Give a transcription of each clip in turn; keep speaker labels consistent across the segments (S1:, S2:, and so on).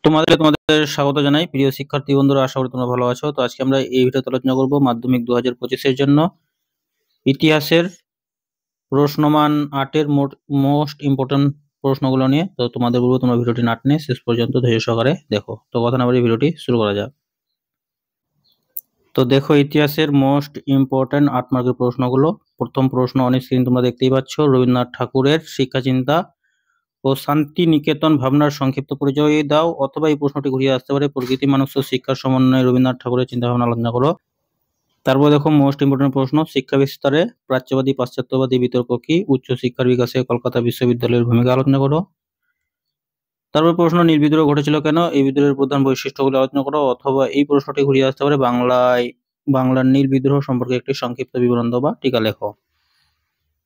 S1: তোমাদের স্বাগত জানাই প্রিয় শিক্ষার্থী বন্ধুরা, আশা করি তোমরা ভালো আছো। তো আজকে আমরা এই ভিডিওতে আলোচনা করব মাধ্যমিক 2025-এর জন্য ইতিহাসের প্রশ্নমান 8-এর মোস্ট ইম্পর্টেন্ট প্রশ্নগুলো নিয়ে। তো তোমাদের বলবো তোমরা ভিডিওটি না টেনে শেষ পর্যন্ত ধৈর্য সহকারে দেখো। তো কথা না বাড়িয়ে ভিডিওটি শুরু করা যাক। তো দেখো ইতিহাসের মোস্ট ইম্পর্টেন্ট 8 মার্কের প্রশ্নগুলো। প্রথম প্রশ্ন অন স্ক্রিন তোমরা দেখতেই পাচ্ছ, রবীন্দ্রনাথ ঠাকুরের শিক্ষা চিন্তা ও শান্তি নিকেতন ভাবনার সংক্ষিপ্ত পরিচয় দাও, অথবা এই প্রশ্নটি ঘুরিয়ে আসতে পারে প্রকৃতি মানুষ ও শিক্ষার সমন্বয়ে রবীন্দ্রনাথ ঠাকুরের চিন্তা ভাবনা আলোচনা করো। তারপর দেখো মোস্ট ইম্পর্টেন্ট প্রশ্ন, শিক্ষা বিস্তারে প্রাচ্যবাদী পাশ্চাত্যবাদী বিতর্ক কি, উচ্চ শিক্ষার বিকাশে কলকাতা বিশ্ববিদ্যালয়ের ভূমিকা আলোচনা করো। তারপর প্রশ্ন, নীল বিদ্রোহ ঘটেছিল কেন, এই বিদ্রোহের প্রধান বৈশিষ্ট্যগুলো আলোচনা করো, অথবা এই প্রশ্নটি ঘুরিয়ে আসতে পারে বাংলার নীল বিদ্রোহ সম্পর্কে একটি সংক্ষিপ্ত বিবরণ বা টিকা লেখো।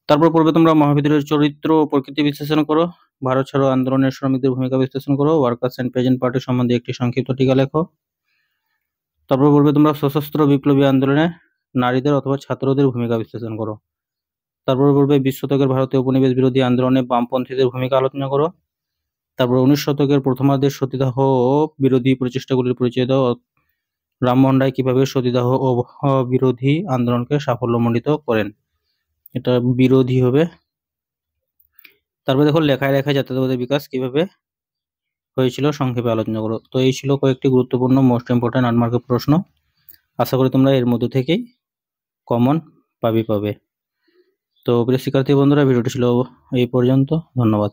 S1: তারপর পড়বে তোমরা মহাবিদ্রোহের চরিত্র ও প্রকৃতি বিশ্লেষণ করো, ভারত ছাড়ো আন্দোলনের শ্রমিকদের ভূমিকা বিশ্লেষণ করো, ওয়ার্কার্স এন্ড পেজেন্ট পার্টি সম্বন্ধে একটি সংক্ষিপ্ত টিকা লেখো। তারপর বলবে তোমরা সশস্ত্র বিপ্লবী আন্দোলনে নারীদের অথবা ছাত্রদের ভূমিকা বিশ্লেষণ করো। তারপর বলবে 20 শতকের ভারতীয় উপনিবেশ বিরোধী আন্দোলনে বামপন্থীদের ভূমিকা আলোচনা করো। তারপর 19 শতকের প্রথমার্ধের সতীদাহ বিরোধী প্রচেষ্টাগুলির পরিচয় দাও, রামমোহন রায় কিভাবে সতীদাহ ও বিরোধী আন্দোলনকে সাফল্যমণ্ডিত করেন, এটা বিরোধী হবে। তারপর দেখো লেখায় লেখায় জাতীয়তাবাদের বিকাশ কিভাবে হয়েছিল সংক্ষেপে আলোচনা করো। তো এই ছিল কয়েকটি গুরুত্বপূর্ণ মোস্ট ইম্পর্টেন্ট 8 মার্কের প্রশ্ন। আশা করি তোমরা এর মধ্যে থেকেই কমন পাবে। তো প্রিয় শিক্ষার্থী বন্ধুরা, ভিডিওটি ছিল এই পর্যন্ত। ধন্যবাদ।